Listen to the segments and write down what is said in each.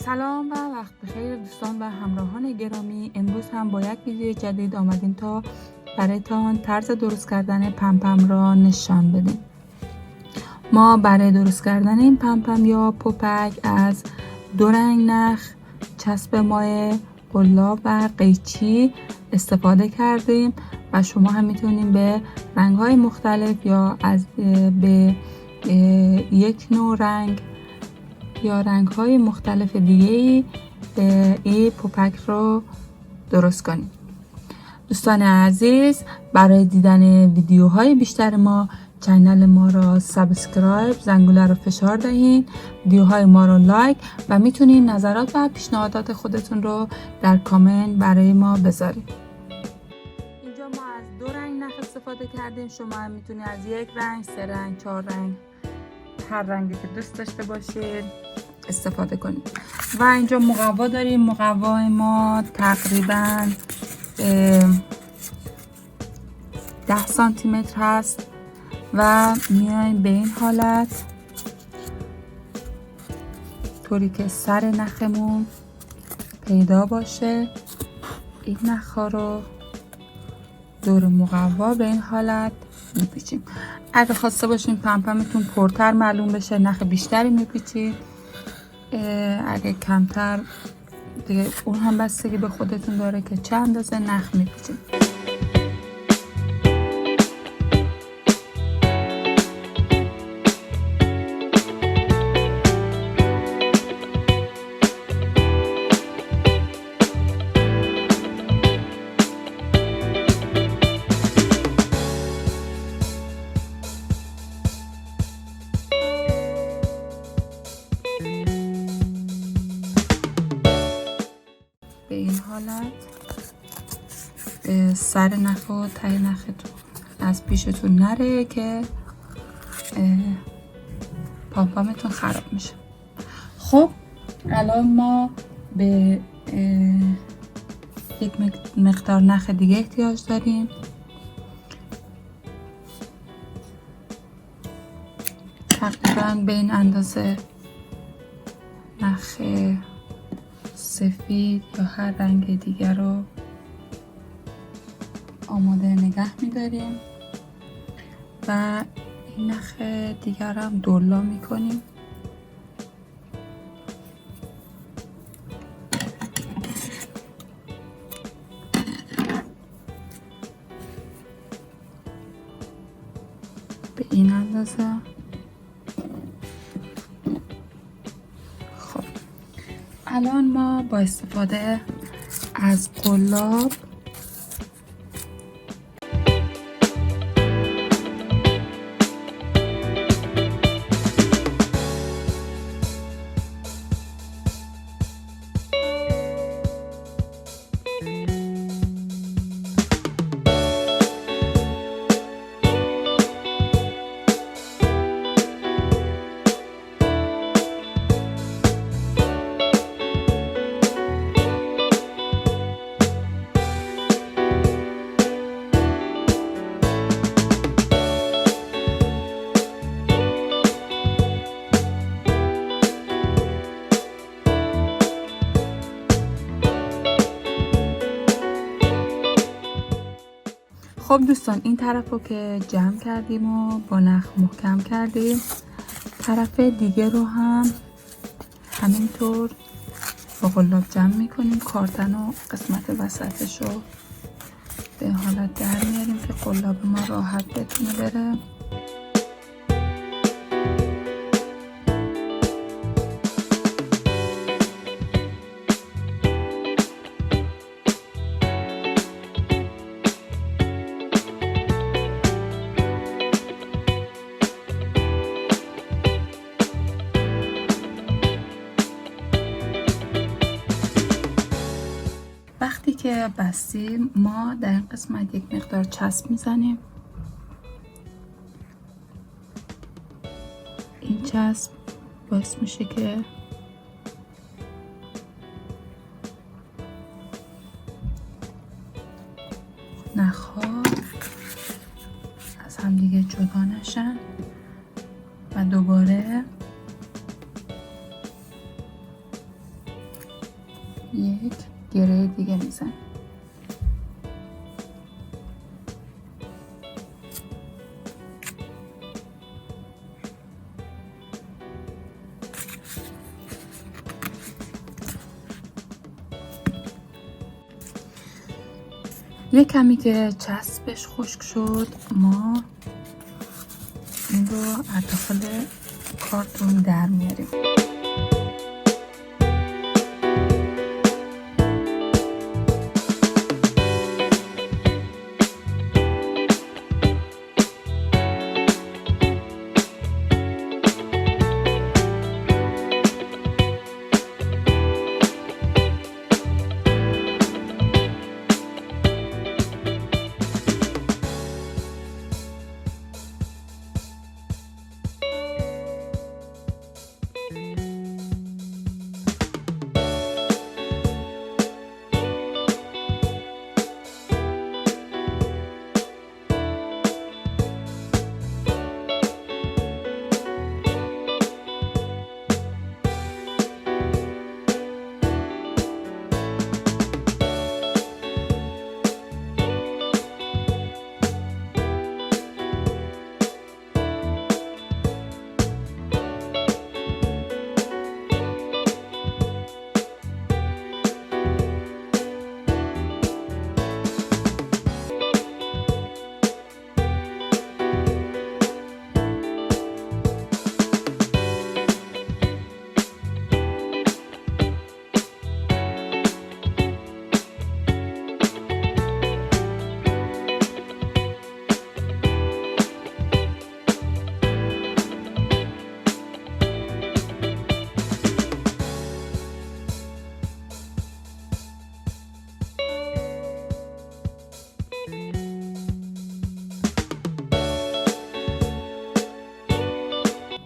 سلام و وقت بخیر دوستان و همراهان گرامی. امروز هم با یک ویدیو جدید آمدیم تا برایتان طرز درست کردن پم پم را نشان بدیم. ما برای درست کردن این پم پم یا پوپک از 2 رنگ نخ، چسب مایع، قلاب و قیچی استفاده کردیم و شما هم میتونیم به رنگ‌های مختلف یا به یک نوع رنگ یا رنگ‌های مختلف دیگه‌ای این پوپک رو درست کنید. دوستان عزیز، برای دیدن ویدیوهای بیشتر ما کانال ما را سابسکرایب، زنگوله رو فشار دهین، ویدیوهای ما رو لایک و میتونین نظرات و پیشنهادات خودتون رو در کامنت برای ما بذارید. اینجا ما از 2 رنگ نخ استفاده کردیم. شما هم میتونید از 1 رنگ، 3 رنگ، 4 رنگ، هر رنگی که دوست داشته باشید استفاده کنید. و اینجا مقوا داریم. مقوای ما تقریبا 10 سانتی متر هست و میایم به این حالت طوری که سر نخمون پیدا باشه. این نخا رو دور مقوا به این حالت میپیچیم. اگه خواسته باشین پم پمتون پرتر معلوم بشه، نخ بیشتری میپیچید. اگه کمتر دیگه اون هم بستگی به خودتون داره که چه اندازه نخ میپیچید. به این حالت سر نخ و ته نختون از پیشتون نره که پام پامتون خراب میشه. خب الان ما به یک مقدار نخ دیگه احتیاج داریم. تقریبا به این اندازه نخ سفید یا هر رنگ دیگر رو آماده نگه می‌داریم و این نخ دیگر هم دولا می‌کنیم. به این اندازه. الان ما با استفاده از قلاب خب دوستان، این طرف رو که جمع کردیم و با نخ محکم کردیم، طرف دیگه رو هم همینطور با قلاب جمع میکنیم. کارتن و قسمت وسطش رو به حالت در میاریم که قلاب ما راحت بتونه بره. وقتی که بستیم ما در این قسمت یک مقدار چسب میزنیم. این چسب باعث میشه که نخها از هم دیگه جدا نشن و دوباره یک گره دیگه میزنیم. یک کمی که چسبش خشک شد، ما این رو از داخل کارتون در میاریم.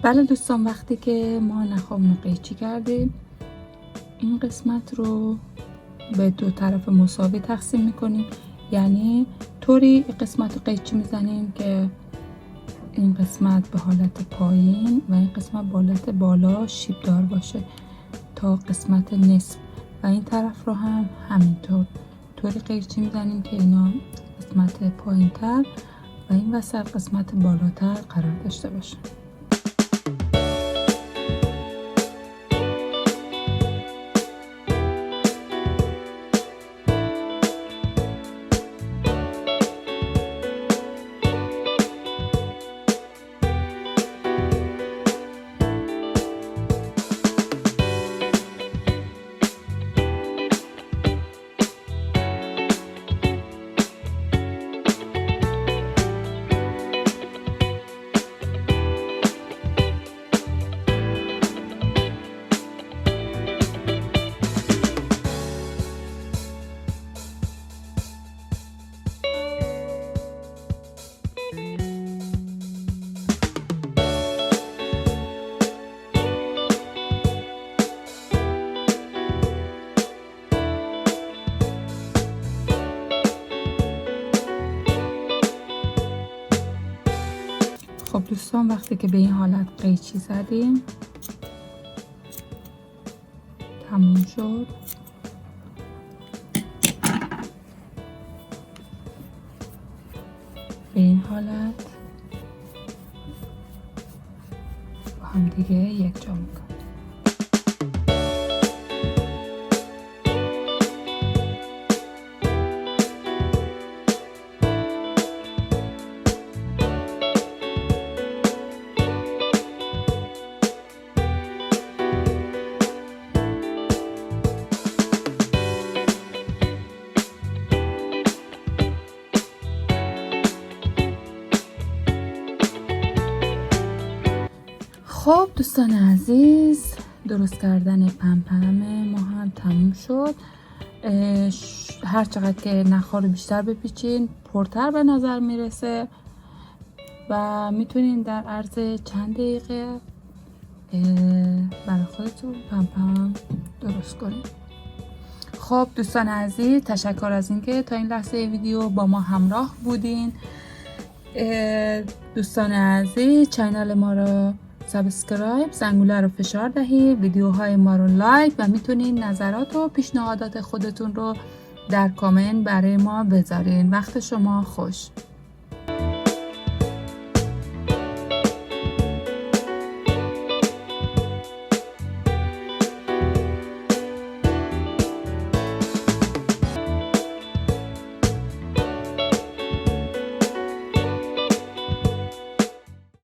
بله دوستان، وقتی که ما نخامون رو قیچی کردیم، این قسمت رو به دو طرف مساوی تقسیم میکنیم. یعنی طوری قسمت رو قیچی میزنیم که این قسمت به حالت پایین و این قسمت به حالت بالا شیب دار باشه تا قسمت نصف، و این طرف رو هم همینطور طوری قیچی میزنیم که اینا قسمت پایین تر و این وسط قسمت بالاتر قرار داشته باشه. خب دوستان، وقتی که به این حالت قیچی زدیم تموم شد. به این حالت با هم دیگه یک جا میکنیم. خب دوستان عزیز، درست کردن پم پم ما هم تموم شد. هر چقدر که نخا رو بیشتر بپیچین پرتر به نظر میرسه و میتونین در عرض چند دقیقه برای خودتون پم پم درست کنین. خب دوستان عزیز، تشکر از اینکه تا این لحظه ویدیو با ما همراه بودین. دوستان عزیز، کانال ما رو سابسکرایب، زنگوله رو فشار دهید، ویدیوهای ما رو لایک و میتونین نظرات و پیشنهادات خودتون رو در کامنت برای ما بذارین. وقت شما خوش.